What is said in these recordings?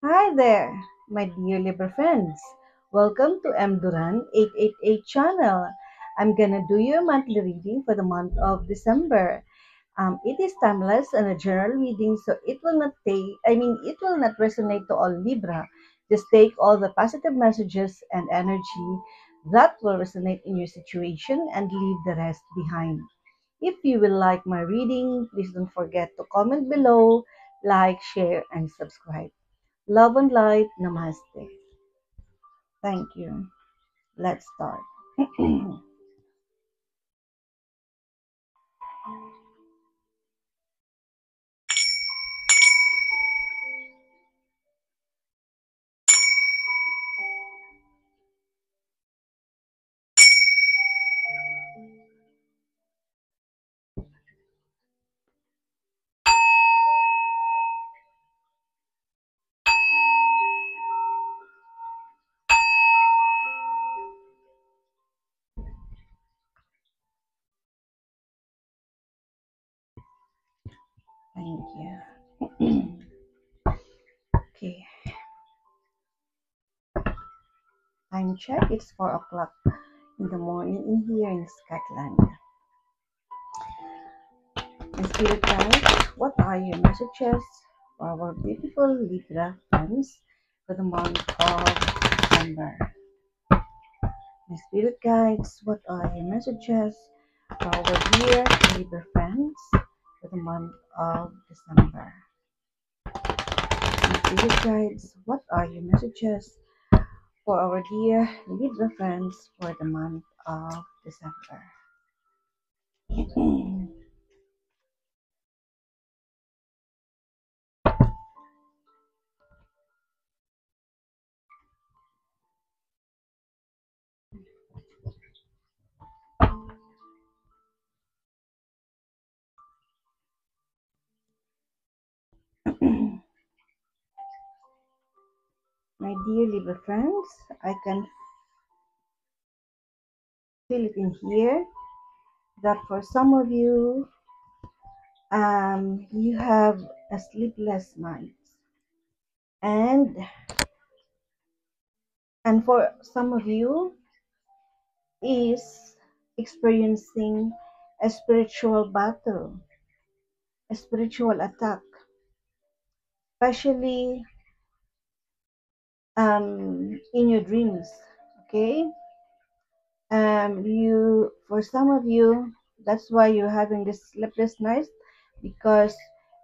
Hi there, my dear Libra friends. Welcome to M. Duran 888 channel. I'm gonna do your monthly reading for the month of December. It is timeless and a general reading, so it will not resonate to all Libra. Just take all the positive messages and energy that will resonate in your situation and leave the rest behind. If you will like my reading, please don't forget to comment below, like, share, and subscribe. Love and light, namaste. Thank you. Let's start. Thank you. Okay, time check. It's 4 o'clock in the morning in here in Scotland. And spirit guides, what are your messages for our beautiful Libra friends for the month of December? My spirit guides, what are your messages for our dear Libra friends for the month of December? Spirit guides, what are your messages for our dear Libra friends for the month of December? My dear Libra friends, I can feel it in here that for some of you, you have a sleepless night, and for some of you is experiencing a spiritual battle, a spiritual attack, especially in your dreams. Okay, you for some of you, that's why you're having this sleepless night, because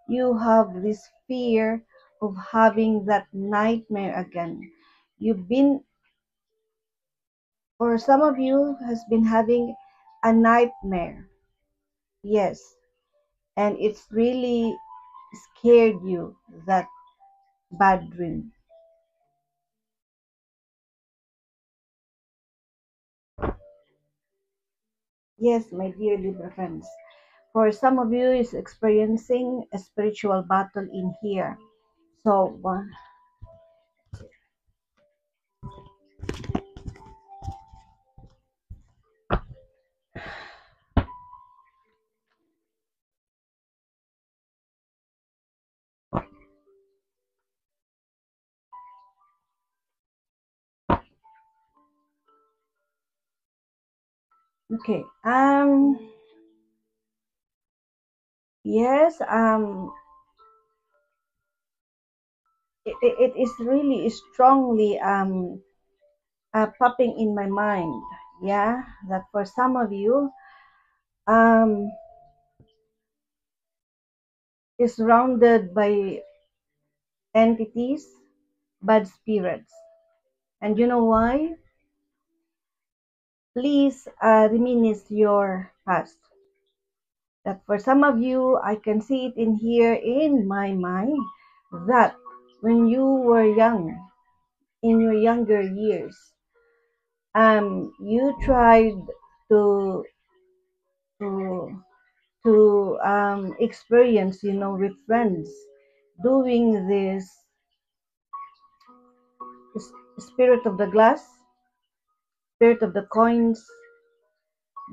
you have this fear of having that nightmare again. You've been For some of you has been having a nightmare. Yes, and it's really scared you, that bad dream. Yes, my dear Libra friends, for some of you is experiencing a spiritual battle in here. So okay. Yes. It is really strongly popping in my mind. Yeah, that for some of you um is surrounded by entities, bad spirits. And you know why? Please reminisce your past. That for some of you, I can see it in here in my mind, that when you were young, in your younger years, you tried to to experience, with friends, doing this spirit of the glass, spirit of the coins,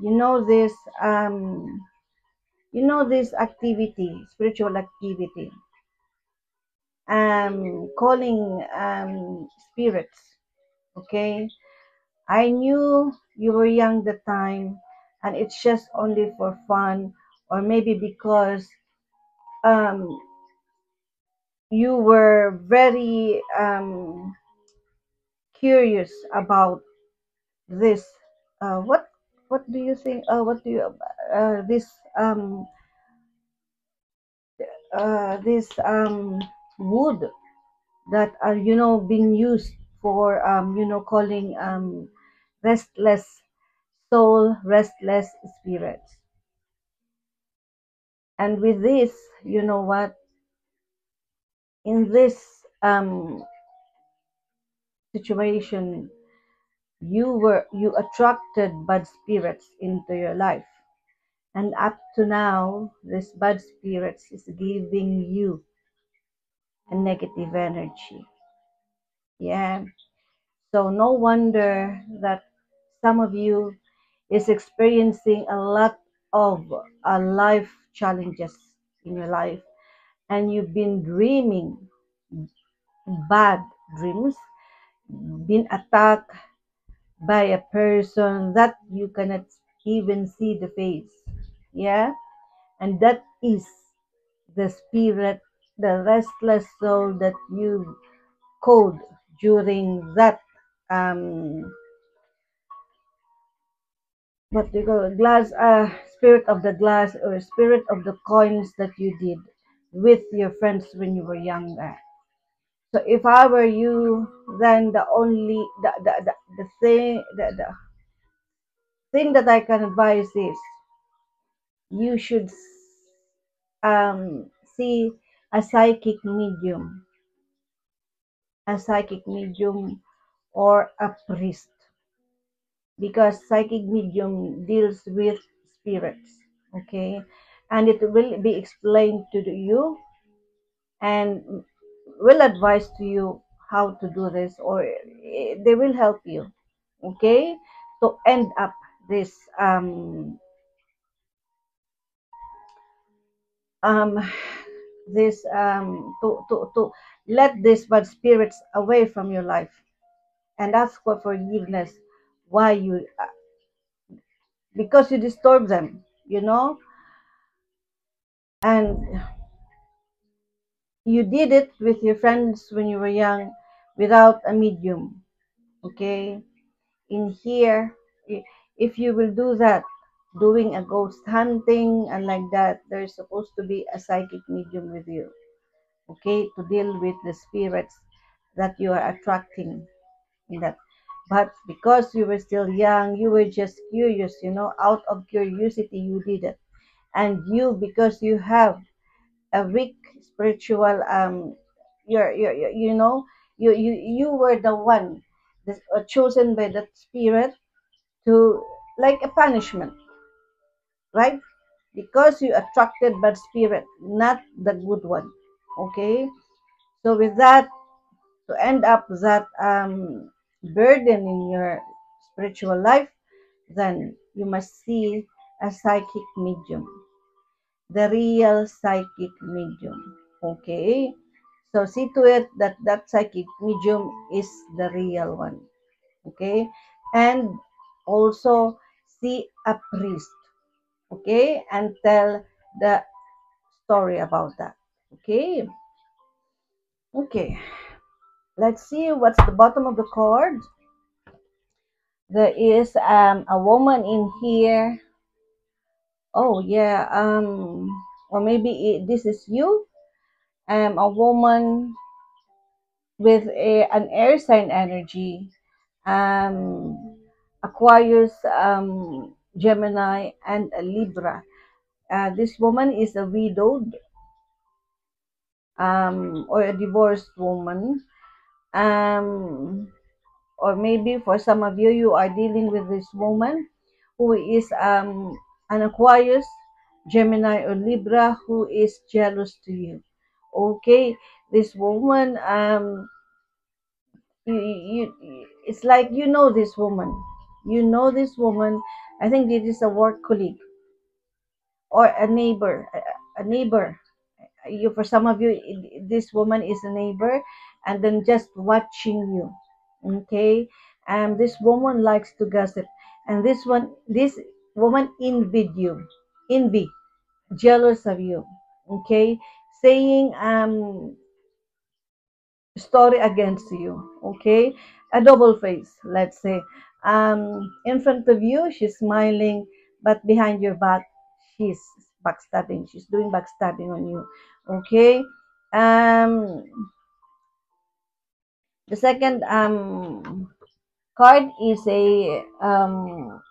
you know this um this activity, spiritual activity. calling spirits. Okay, I knew you were young the time, and it's just only for fun, or maybe because um, you were very curious about this. What do you think? What do you um this wood that are being used for calling restless soul, restless spirits. And with this, you know what, in this situation, you attracted bad spirits into your life, and up to now this bad spirits is giving you a negative energy. Yeah, so no wonder that some of you is experiencing a lot of life challenges in your life, and you've been dreaming bad dreams, been attacked by a person that you cannot even see the face. Yeah, and that is the spirit, the restless soul that you called during that um what do you call it? Glass, spirit of the glass, or spirit of the coins that you did with your friends when you were younger. So if I were you, then the only the thing that I can advise is you should see a psychic medium or a priest, because psychic medium deals with spirits. Okay, and it will be explained to you and will advise to you how to do this, or they will help you, okay, to end up this um to let these bad spirits away from your life, and ask for forgiveness. Why you Because you disturb them, and you did it with your friends when you were young without a medium. Okay, in here, if you will do that, doing a ghost hunting and like that, there's supposed to be a psychic medium with you, okay, to deal with the spirits that you are attracting in that. But because you were still young, you were just curious, out of curiosity you did it. And you, because you have a weak spiritual you know you were the one that chosen by that spirit to, like, a punishment, right? Because you attracted bad spirit, not the good one. Okay, so with that, to end up that burden in your spiritual life, then you must see a psychic medium, the real psychic medium. Okay, so see to it that that psychic medium is the real one. Okay, and also see a priest, okay, and tell the story about that. Okay, okay, let's see what's the bottom of the card. There is a woman in here. Oh yeah, or maybe this is you, a woman with an air sign energy, um Aquarius, Gemini, and a Libra. This woman is a widowed, or a divorced woman, um or maybe for some of you, you are dealing with this woman who is an Aquarius, Gemini, or Libra, who is jealous to you. Okay, this woman, it's like this woman. I think it is a work colleague or a neighbor, a neighbor. You, for some of you, this woman is a neighbor, and then just watching you. Okay, and this woman likes to gossip, and this woman envy, jealous of you. Okay, saying story against you. Okay, a double face, let's say. In front of you she's smiling, but behind your back she's backstabbing, she's doing backstabbing on you. Okay, um the second card is a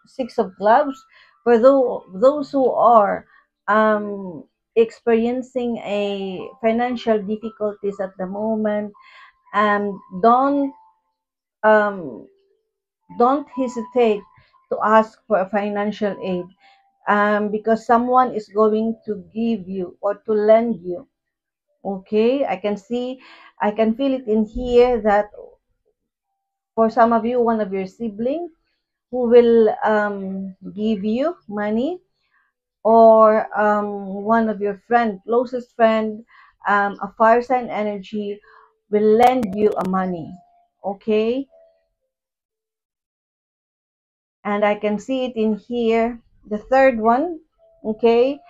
six of clubs. For those who are experiencing a financial difficulties at the moment, um don't um don't hesitate to ask for a financial aid, because someone is going to give you or to lend you. Okay, I can feel it in here that for some of you, one of your siblings who will give you money, or one of your closest friend, a fire sign energy will lend you a money. Okay, and I can see it in here. The third one, okay.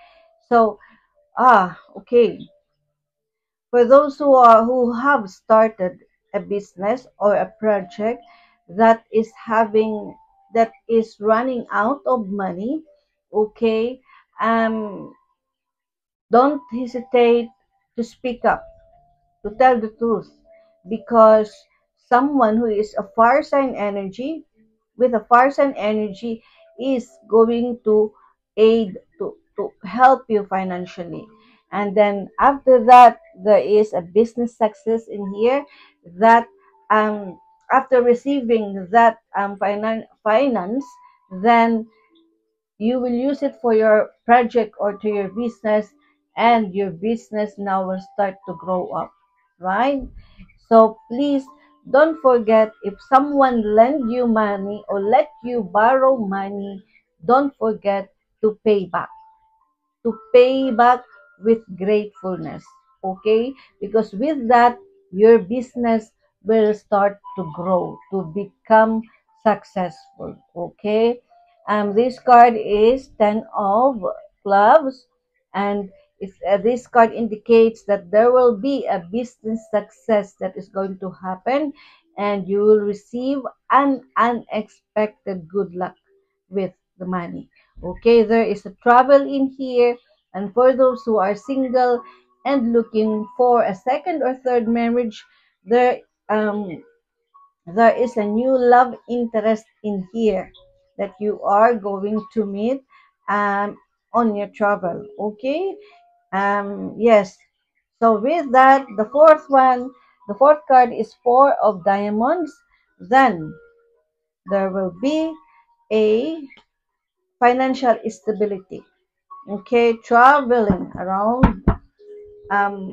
So, okay. For those who have started a business or a project that is having that is running out of money, okay, um, don't hesitate to speak up, to tell the truth, because someone who is a fire sign energy with a fire sign energy is going to to help you financially. And then after that, there is a business success in here that after receiving that finance, then you will use it for your project or to your business, and your business now will start to grow up, right? So please don't forget, if someone lend you money or let you borrow money, don't forget to pay back, with gratefulness. Okay, because with that your business will start to grow, to become successful. Okay, this card is 10 of clubs, and this card indicates that there will be a business success that is going to happen, and you will receive an unexpected good luck with the money. Okay, there is a travel in here, and for those who are single and looking for a second or third marriage, there um there is a new love interest in here that you are going to meet on your travel. Okay, yes. So with that, the fourth card is four of diamonds. Then there will be a financial stability. Okay, traveling around,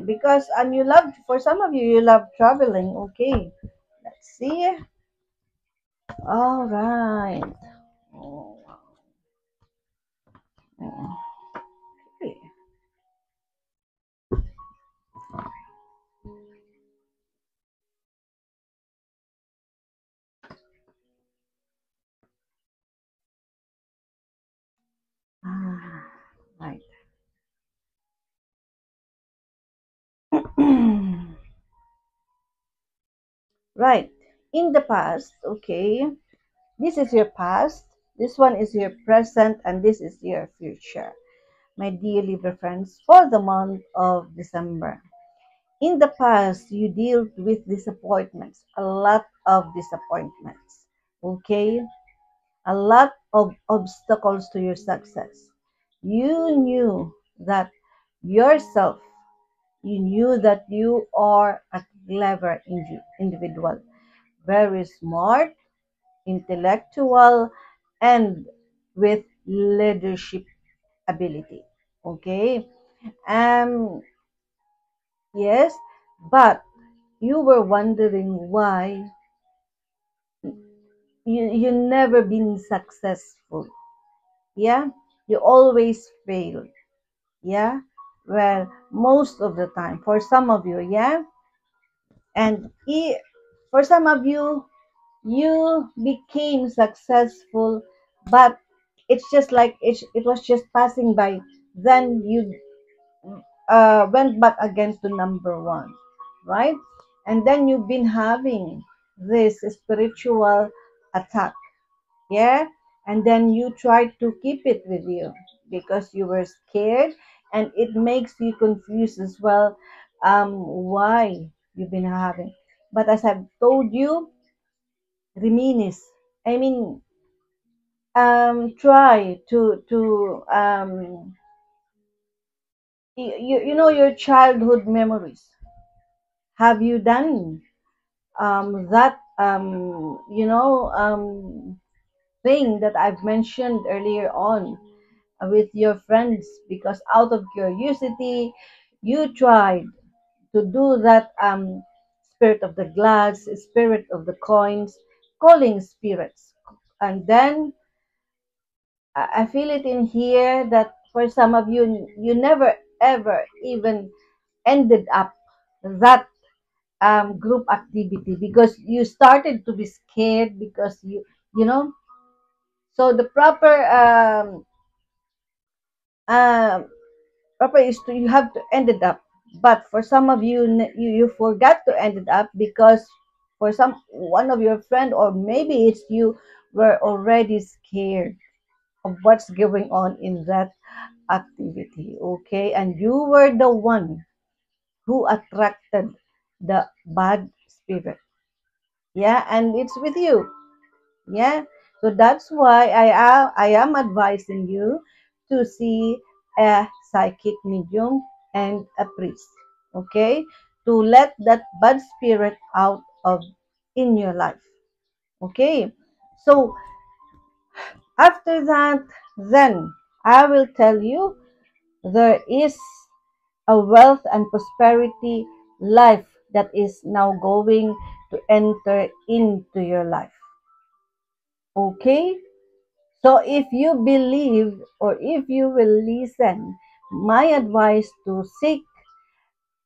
because you love, for some of you, you love traveling. Okay, let's see. All right. Oh, okay. Ah, right. Right. In the past, okay, this is your past, this one is your present, and this is your future, my dear Libra friends, for the month of December. In the past, you dealt with disappointments, a lot of disappointments, okay? A lot of obstacles to your success. You knew that yourself, you knew that you are a clever individual, very smart, intellectual, and with leadership ability. Okay? Um, yes, but you were wondering why you never been successful. Yeah, you always fail. Yeah, Well, most of the time, for some of you, yeah, and for some of you, you became successful, but it's just like it was just passing by. Then you went back again to number one, right? And then you've been having this spiritual attack, yeah? And then you try to keep it with you because you were scared, and it makes you confused as well, why you've been having. But as I've told you, reminis. I mean, try to you know your childhood memories. Have you done that thing that I've mentioned earlier on with your friends? Because out of curiosity, you tried to do that spirit of the glass, spirit of the coins, calling spirits, and then I feel it in here that for some of you, you never ever even ended up that group activity because you started to be scared because you know. So the um, proper is to you have to end it up. But for some of you, you forgot to end it up because for some one of your friend or maybe it's you were already scared of what's going on in that activity, okay? And you were the one who attracted the bad spirit. Yeah, and it's with you. Yeah. So that's why I am advising you to see a psychic medium and a priest. Okay? To let that bad spirit out of in your life. Okay? So after that, then I will tell you there is a wealth and prosperity life that is now going to enter into your life. Okay? So if you believe or if you will listen, my advice to seek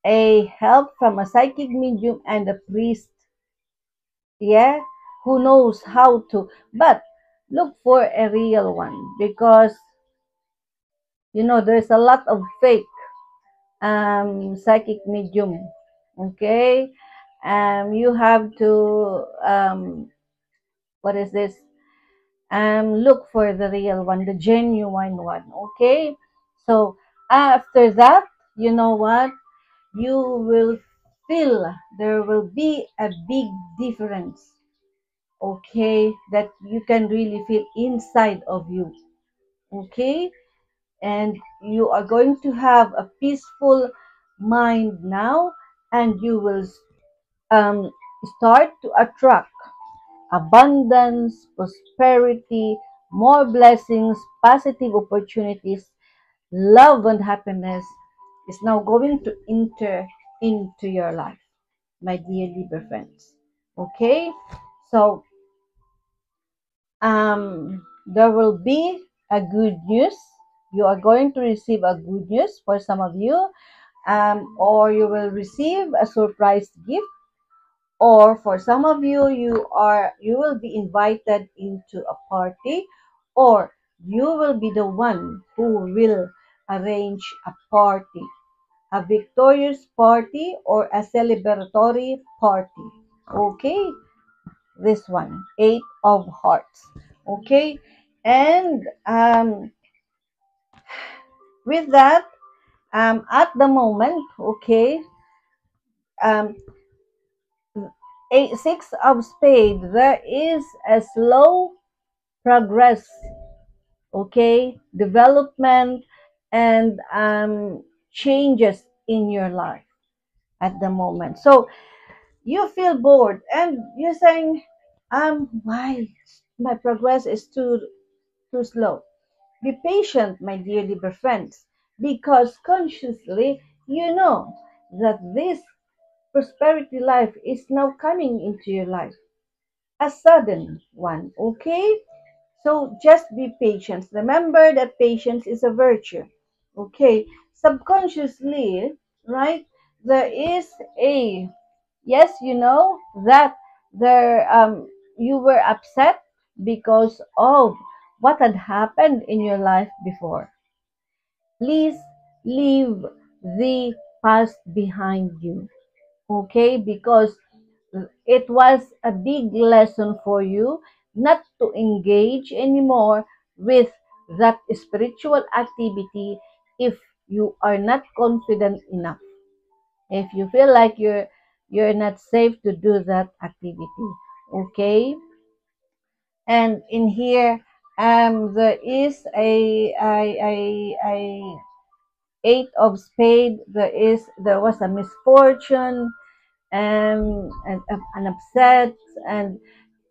a help from a psychic medium and a priest, yeah, who knows how to, but look for a real one because there's a lot of fake psychic medium. Okay, you have to what is this? Look for the real one, the genuine one. Okay, so after that, you know what? You will feel there will be a big difference. Okay, that you can really feel inside of you. Okay, and you are going to have a peaceful mind now, and you will um, start to attract abundance, prosperity, more blessings, positive opportunities, love and happiness is now going to enter into your life, my dear Libra friends. Okay, so there will be a good news. You are going to receive a good news for some of you, or you will receive a surprise gift, or for some of you you will be invited into a party, or you will be the one who will arrange a party, a victorious party or a celebratory party. Okay, this one, eight of hearts. Okay, and with that, at the moment, okay, um a six of spade, there is a slow progress, okay, development and changes in your life at the moment. So you feel bored and you're saying, why my progress is too slow. Be patient, my dear Libra friends, because consciously you know that this prosperity life is now coming into your life, a sudden one, okay? So just be patient. Remember that patience is a virtue. Okay. subconsciously, right? There is a, yes, you know that there you were upset because of what had happened in your life before. Please leave the past behind you, okay? Because it was a big lesson for you not to engage anymore with that spiritual activity if you are not confident enough. If you feel like you're not safe to do that activity, okay? And in here, there is a eight of spade. There was a misfortune and an upset, and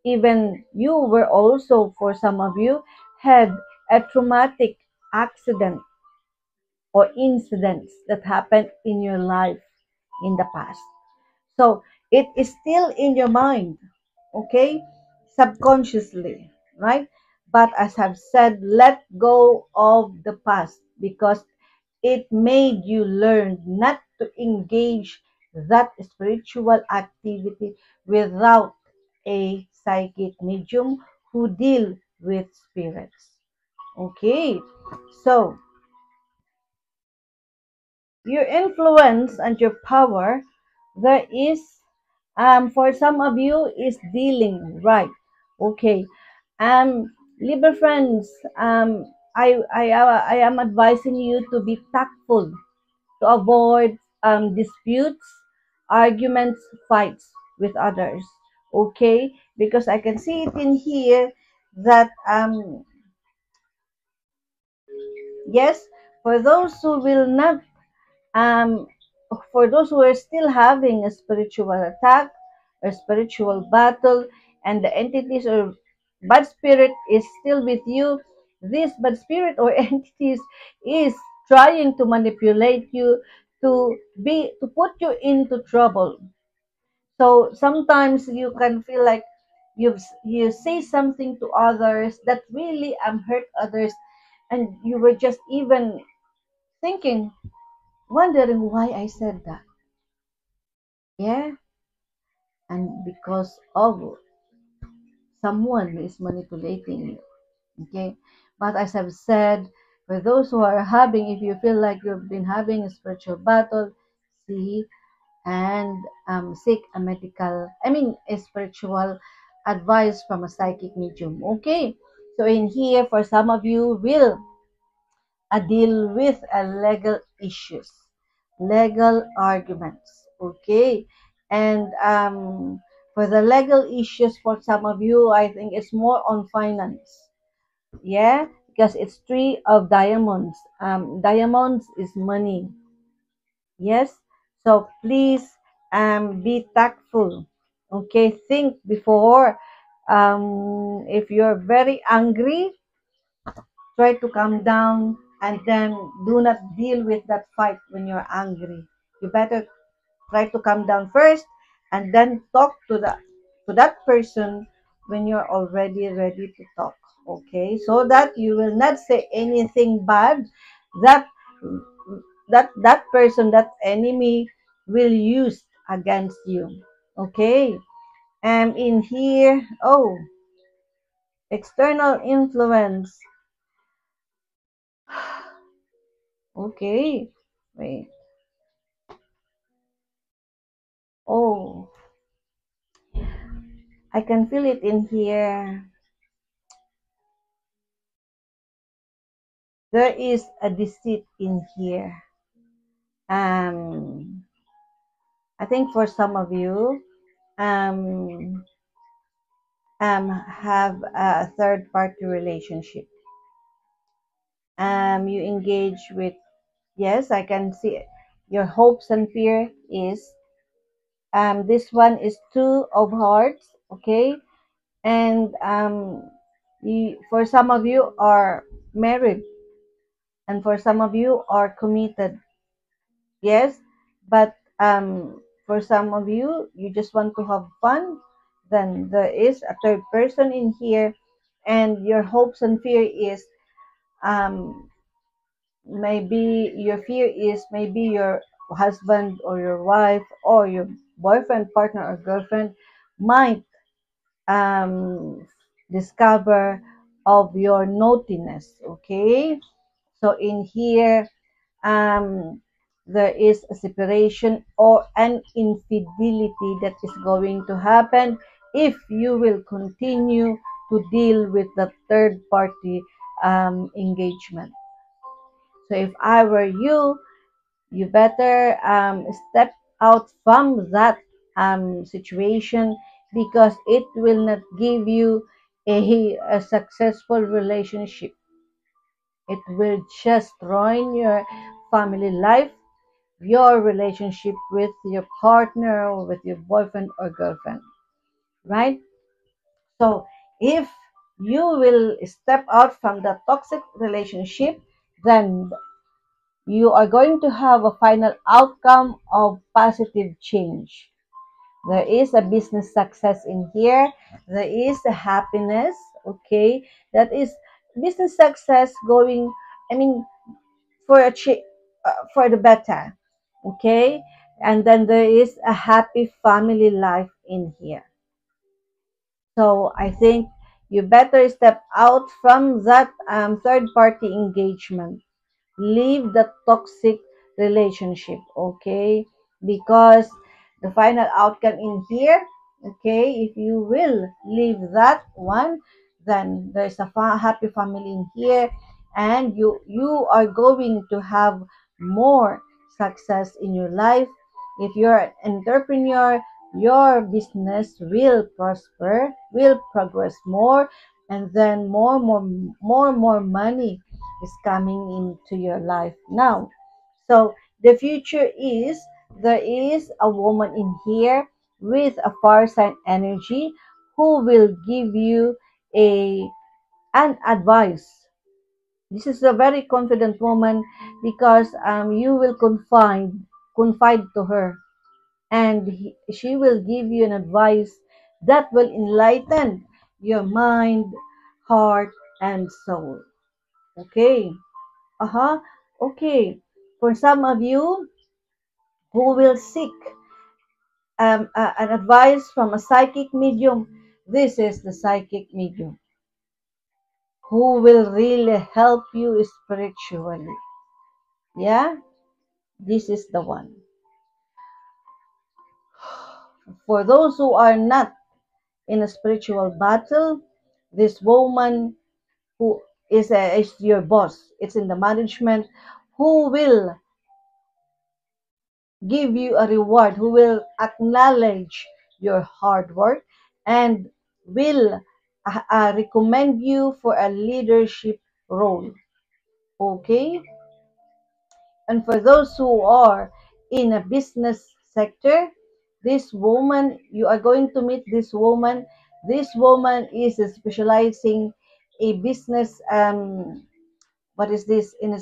even you were also, for some of you, had a traumatic accident or incidents that happened in your life in the past. So it is still in your mind, okay? Subconsciously, right? But as I've said, let go of the past because it made you learn not to engage that spiritual activity without a psychic medium who deal with spirits. Okay, so your influence and your power, there is, for some of you, is dealing right. Okay, Libra friends, I am advising you to be tactful, to avoid disputes, arguments, fights with others. Okay, because I can see it in here that yes, for those who will not um for those who are still having a spiritual attack or spiritual battle, and the entities or bad spirit is still with you, this bad spirit or entities is trying to manipulate you, to put you into trouble. So sometimes you can feel like you say something to others that really hurt others, and you were just even thinking, wondering why I said that. Yeah, and because of someone is manipulating you. Okay, but as I've said, for those who are having, if you feel like you've been having a spiritual battle, see and seek a medical, I mean, a spiritual advice from a psychic medium. Okay, so in here, for some of you, will deal with legal issues, legal arguments. Okay, and for the legal issues, for some of you, I think it's more on finance. Yeah, because it's three of diamonds. Diamonds is money. Yes, so please be tactful. Okay, think before. If you're very angry, try to calm down and then do not deal with that fight when you're angry. You better try to calm down first and then talk to that person when you're already ready to talk. Okay, so that you will not say anything bad that that person, that enemy, will use against you. Okay, and in here, oh, external influence. Okay, wait. Oh, I can feel it in here. There is a deceit in here. Um, I think for some of you, um, have a third party relationship. You engage with, yes, I can see it. Your hopes and fear is, this one is two of hearts, okay, and for some of you are married, and for some of you are committed. Yes, but for some of you, you just want to have fun. Then there is a third person in here, and your hopes and fear is, um, maybe your fear is maybe your husband or your wife or your boyfriend, partner, or girlfriend might discover of your naughtiness. Okay, so in here, um, there is a separation or an infidelity that is going to happen if you will continue to deal with the third party engagement. So if I were you, you better step out from that situation because it will not give you a successful relationship. It will just ruin your family life, your relationship with your partner or with your boyfriend or girlfriend, right? So if you will step out from the toxic relationship, then you are going to have a final outcome of positive change. There is a business success in here. There is a happiness, okay? That is business success going, I mean, for for the better, okay? And then there is a happy family life in here. So I think you better step out from that third party engagement. Leave the toxic relationship, okay? Because the final outcome in here, okay, if you will leave that one, then there's a happy family in here, and you are going to have more success in your life. If you're an entrepreneur, your business will prosper, will progress more, and then more money is coming into your life now. So the future is there is a woman in here with a fire sign energy who will give you a an advice. This is a very confident woman because you will confide to her, and she will give you an advice that will enlighten your mind, heart, and soul. Okay. Uh-huh. Okay. For some of you who will seek an advice from a psychic medium, this is the psychic medium who will really help you spiritually. Yeah, this is the one. For those who are not in a spiritual battle, this woman who is your boss, it's in the management, who will give you a reward, who will acknowledge your hard work and will recommend you for a leadership role. Okay? And for those who are in a business sector, this woman, you are going to meet this woman. This woman is specializing a business what is this in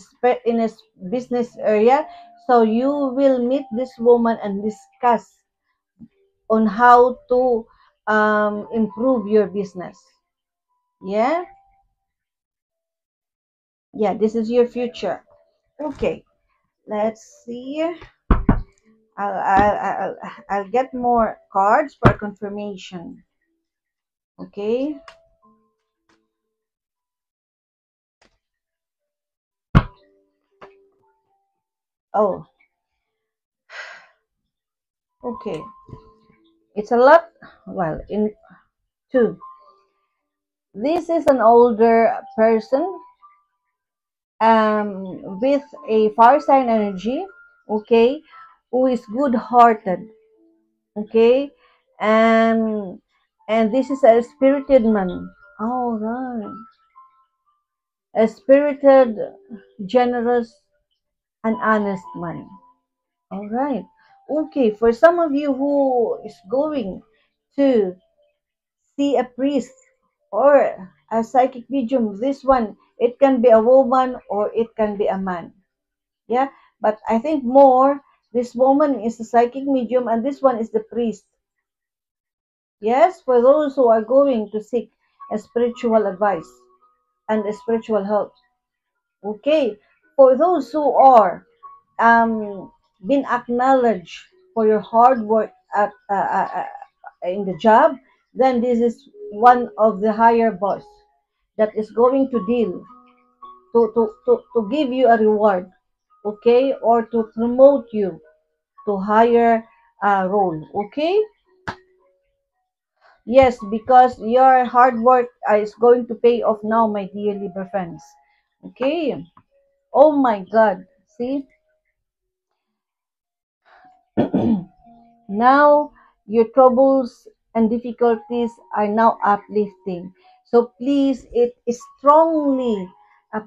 in a business area, so you will meet this woman and discuss on how to improve your business. Yeah, yeah, this is your future. Okay, let's see. I'll get more cards for confirmation. Okay. Oh, okay. It's a lot. Well, in two. This is an older person with a fire sign energy, okay, who is good hearted, okay, and and this is a spirited man. All right, a spirited, generous, and honest man. All right, okay. For some of you who is going to see a priest or a psychic medium, this one it can be a woman or it can be a man. Yeah, but I think more this woman is a psychic medium and this one is the priest. Yes, for those who are going to seek a spiritual advice and a spiritual help. Okay, For those who are been acknowledged for your hard work in the job, then this is one of the higher boss that is going to deal to give you a reward, okay, or to promote you to higher role, okay. Yes, because your hard work is going to pay off now, my dear Libra friends. Okay. Oh my God. See, now your troubles and difficulties are now uplifting. So please, it is strongly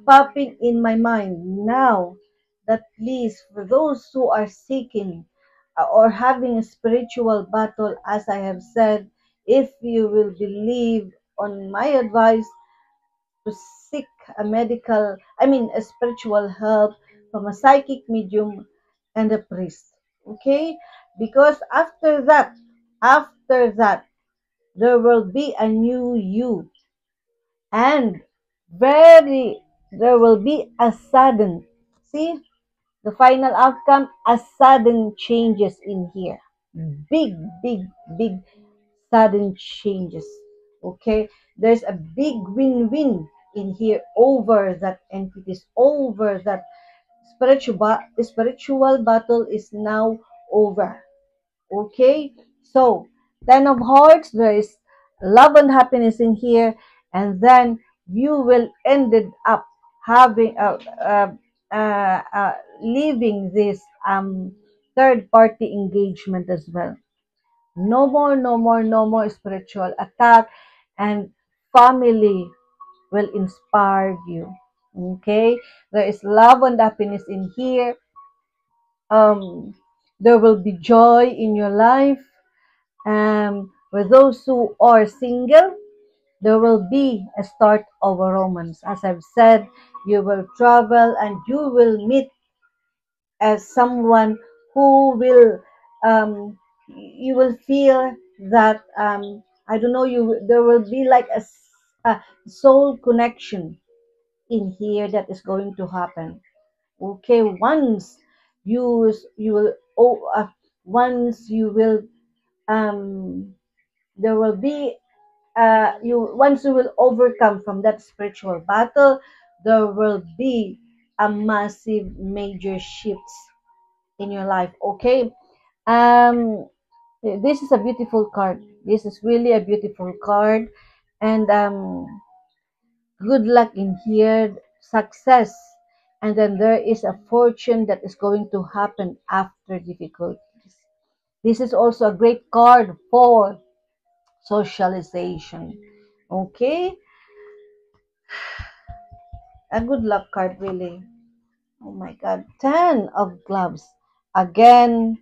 popping in my mind now that please, for those who are seeking or having a spiritual battle, as I have said, if you will believe on my advice, to seek a medical, I mean, a spiritual help from a psychic medium and a priest. Okay? Because after that, there will be a new you, and very, there will be a sudden, see, the final outcome, a sudden changes in here. Big, big, big sudden changes. Okay, there's a big win-win in here over that entities, over that spiritual battle is now over. Okay, so 10 of hearts, there is love and happiness in here, and then you will ended up having leaving this third party engagement as well. No more, no more, no more spiritual attack, and family will inspire you. Okay, there is love and happiness in here. There will be joy in your life. For those who are single, there will be a start of a romance. As I've said, you will travel and you will meet as someone who will you will feel that I don't know, you there will be like a soul connection in here that is going to happen. Okay, once you will once you will um there will be you once you will overcome from that spiritual battle, there will be a massive major shifts in your life. Okay, um this is a beautiful card. This is really a beautiful card, and good luck in here, success, and then there is a fortune that is going to happen after difficulties. This is also a great card for socialization. Okay, a good luck card, really. Oh my God, 10 of gloves, again,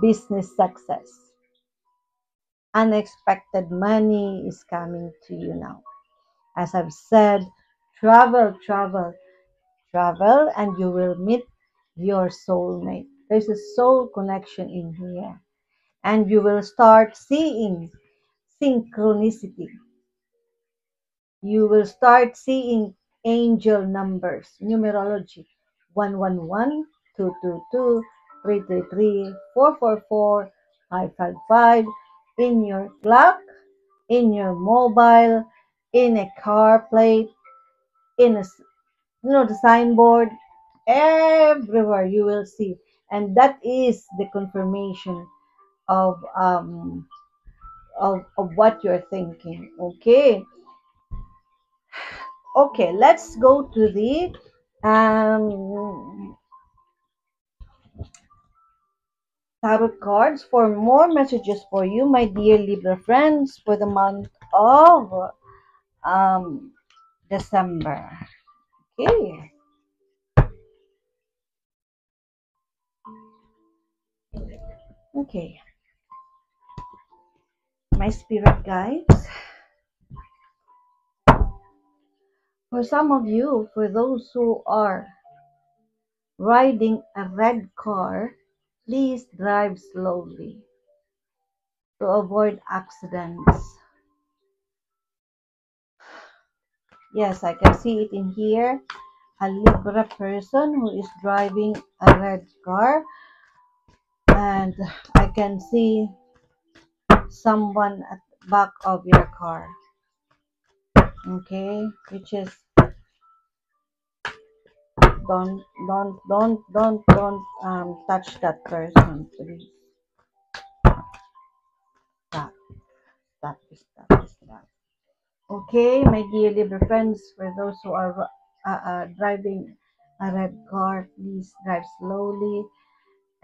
business success. Unexpected money is coming to you now. As I've said, travel, travel, travel, and you will meet your soulmate. There's a soul connection in here, and you will start seeing synchronicity. You will start seeing angel numbers, numerology: 111, 222, 333, 444, 555 in your clock, in your mobile, in a car plate, in a the signboard, everywhere you will see, and that is the confirmation of of what you're thinking. Okay, okay, let's go to the um tarot cards for more messages for you, my dear Libra friends, for the month of um December. Okay, okay, my spirit guides, for some of you, for those who are riding a red car, please drive slowly to avoid accidents. Yes, I can see it in here. a Libra person who is driving a red car, and I can see someone at the back of your car. Okay, which is don't touch that person, please. Stop, stop. Okay, my dear Libra friends, for those who are driving a red car, please drive slowly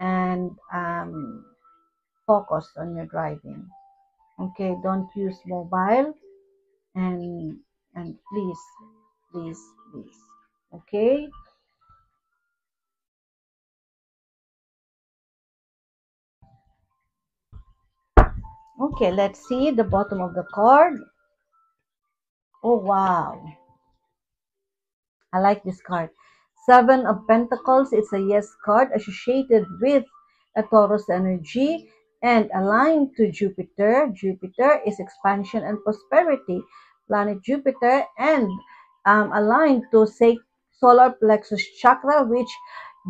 and focus on your driving. Okay, don't use mobile, and please, please, please. Okay. Okay, let's see the bottom of the card. Oh wow, I like this card. Seven of Pentacles. It's a yes card associated with a Taurus energy and aligned to Jupiter. Jupiter is expansion and prosperity. Planet Jupiter, and aligned to say solar plexus chakra, which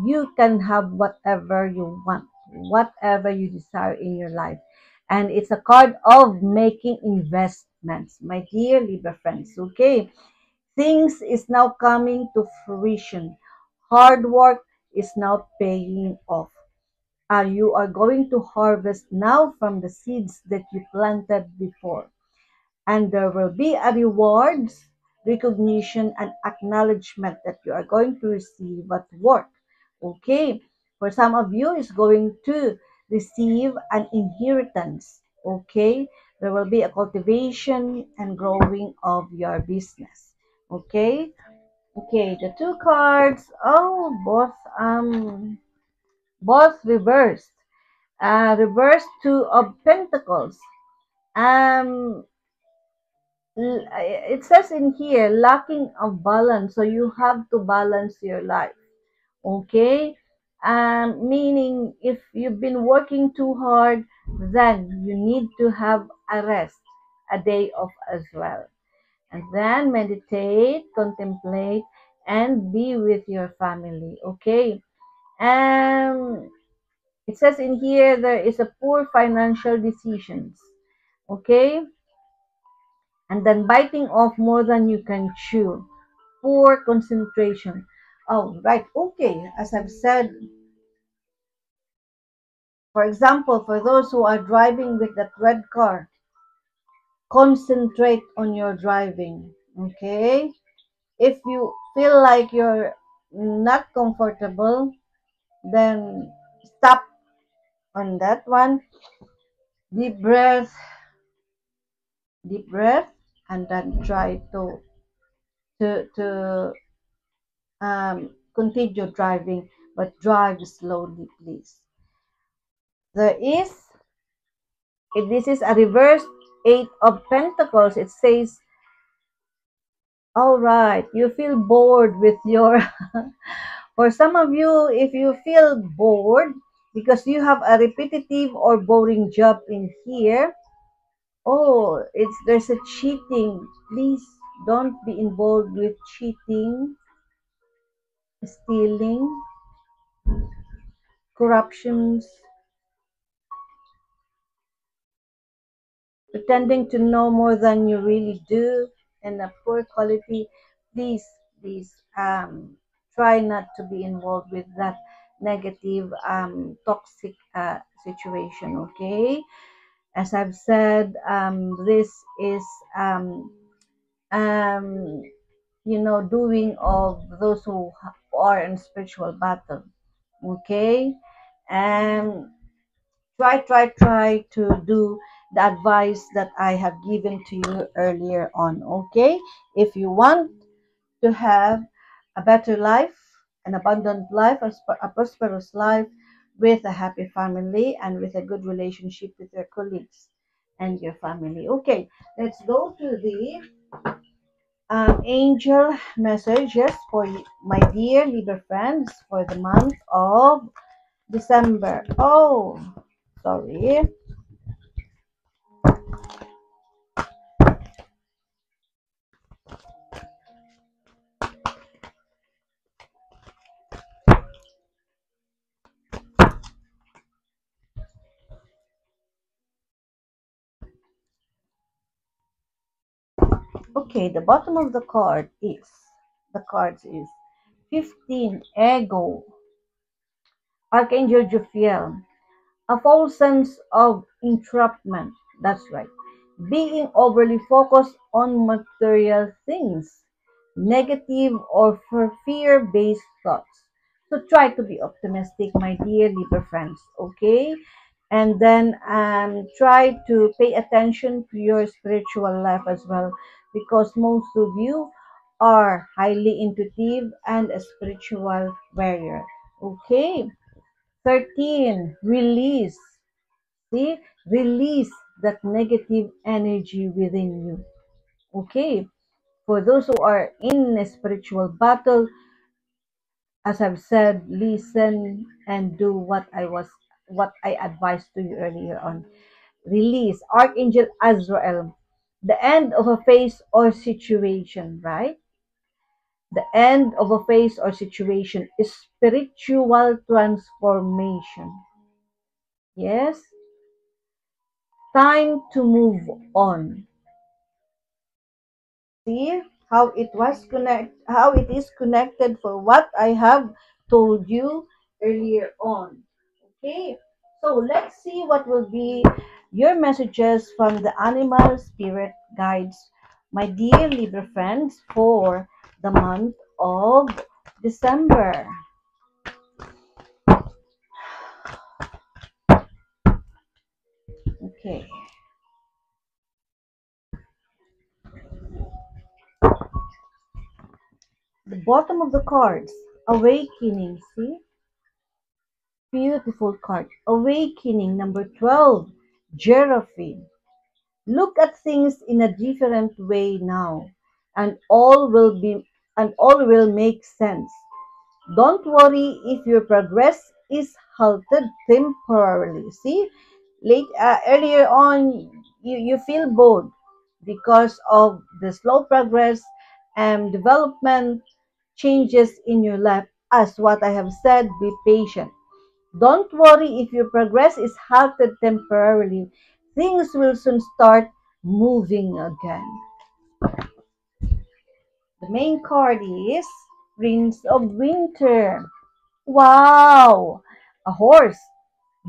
you can have whatever you want, whatever you desire in your life. And it's a card of making investments, my dear Libra friends. Okay, things is now coming to fruition. Hard work is now paying off. You are going to harvest now from the seeds that you planted before. And there will be a rewards, recognition, and acknowledgement that you are going to receive at work. Okay. For some of you, is going to receive an inheritance. Okay. There will be a cultivation and growing of your business. Okay. Okay, the two cards, oh, both reversed. Reversed two of pentacles. Um, it says in here, lacking of balance. So you have to balance your life. Okay? Meaning if you've been working too hard, then you need to have a rest, a day off as well. And then meditate, contemplate, and be with your family. Okay. It says in here there is a poor financial decisions. Okay. And then biting off more than you can chew. Poor concentration. Oh, right. Okay. As I've said, for example, for those who are driving with that red car, concentrate on your driving. Okay. If you feel like you're not comfortable, then stop on that one. Deep breath, deep breath, and then try to continue driving, but drive slowly, please. There is, if this is a reverse eight of pentacles, it says, all right, you feel bored with your for some of you, if you feel bored because you have a repetitive or boring job in here, oh, it's there's a cheating. Please don't be involved with cheating, stealing, corruptions, pretending to know more than you really do, and a poor quality. Please, please, try not to be involved with that negative, toxic situation. Okay, as I've said, this is um, doing of those who are in spiritual battle. Okay, and try to do the advice that I have given to you earlier on. Okay, if you want to have a better life, an abundant life, a prosperous life with a happy family and with a good relationship with your colleagues and your family. Okay, let's go to the angel messages for my dear Libra friends for the month of December. Oh, sorry. Okay, the bottom of the cards is 15 ego, Archangel Jophiel, a false sense of entrapment. That's right. Being overly focused on material things, negative or fear based thoughts. So try to be optimistic, my dear Libra friends, okay? And then try to pay attention to your spiritual life as well, because most of you are highly intuitive and a spiritual warrior. Okay. 13, release. See, release that negative energy within you. Okay, for those who are in a spiritual battle, as I've said, listen and do what I advised to you earlier on. Release Archangel Azrael, the end of a phase or situation, right? The end of a phase or situation is spiritual transformation. Yes, time to move on. See how it is connected for what I have told you earlier on. Okay, so let's see what will be your messages from the animal spirit guides, my dear Libra friends, for the month of December. Okay, the bottom of the cards, awakening. See, beautiful card, awakening, number 12, giraffe. Look at things in a different way now, and all will make sense. Don't worry if your progress is halted temporarily. See, earlier on, you feel bored because of the slow progress and development changes in your life. As what I have said, be patient. Don't worry if your progress is halted temporarily. Things will soon start moving again. The main card is Prince of Winter. Wow! A horse.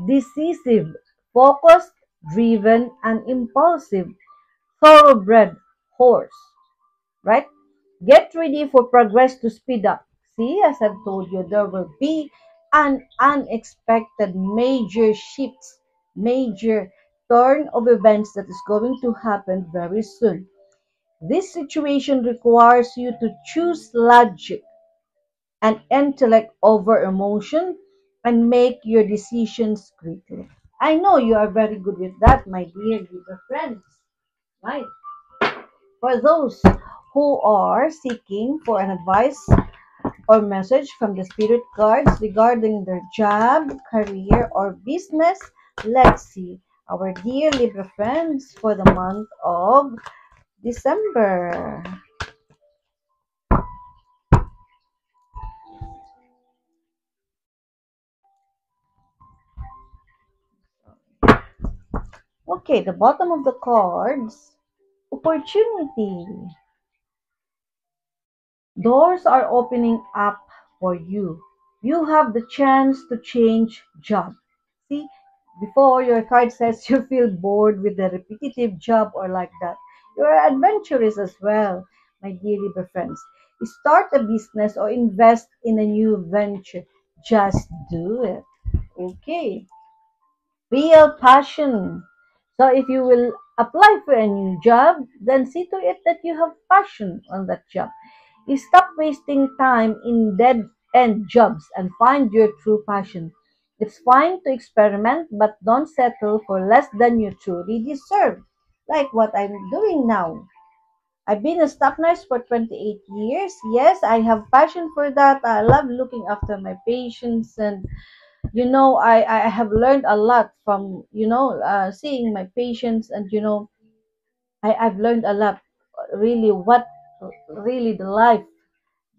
Decisive, focused, driven, and impulsive. Thoroughbred horse. Right? Get ready for progress to speed up. See, as I've told you, there will be an unexpected major shifts, major turn of events that is going to happen very soon. This situation requires you to choose logic and intellect over emotion and make your decisions quickly. I know you are very good with that, my dear Libra friends. Right? For those who are seeking for an advice or message from the spirit guides regarding their job, career, or business, let's see our dear Libra friends for the month of December. Okay, the bottom of the cards, opportunity. Doors are opening up for you. You have the chance to change job. See, before your card says you feel bored with the repetitive job or like that. You are adventurous as well, my dear Libra friends. Start a business or invest in a new venture. Just do it. Okay. Real passion. So if you will apply for a new job, then see to it that you have passion on that job. You stop wasting time in dead end jobs and find your true passion. It's fine to experiment, but don't settle for less than you truly deserve. Like what I'm doing now. I've been a staff nurse for 28 years. Yes, I have passion for that. I love looking after my patients, and I have learned a lot from seeing my patients, and I've learned a lot, really, what really the life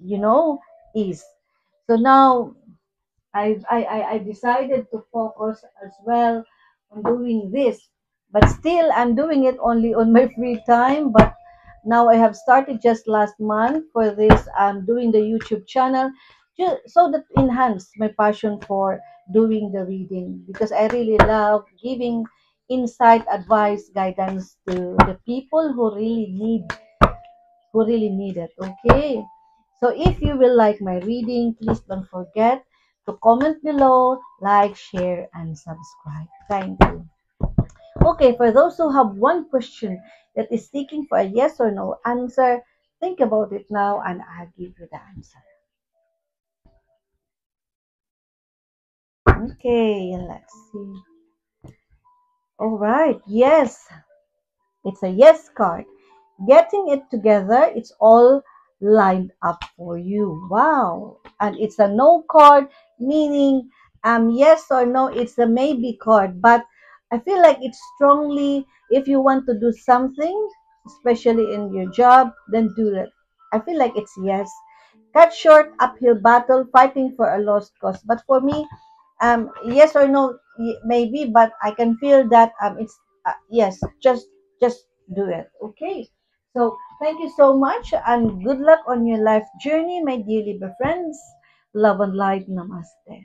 you know is. So now I decided to focus as well on doing this, but still I'm doing it only on my free time. But Now I have started just last month for this doing the YouTube channel, just so that enhance my passion for doing the reading, because I really love giving insight, advice, guidance to the people who really need it. Okay. So if you will like my reading, please don't forget to comment below, like, share, and subscribe. Thank you. Okay, for those who have one question that is seeking for a yes or no answer, think about it now and I'll give you the answer. Okay, let's see. All right, yes, it's a yes card. Getting it together, it's all lined up for you. Wow. And it's a no card, meaning yes or no, it's a maybe card. But I feel like it's strongly, if you want to do something, especially in your job, then do it. I feel like it's yes. Cut short, uphill battle, fighting for a lost cause. But for me, yes or no, maybe, but I can feel that it's yes, just do it. Okay. So thank you so much and good luck on your life journey, my dear Libra friends. Love and light. Namaste.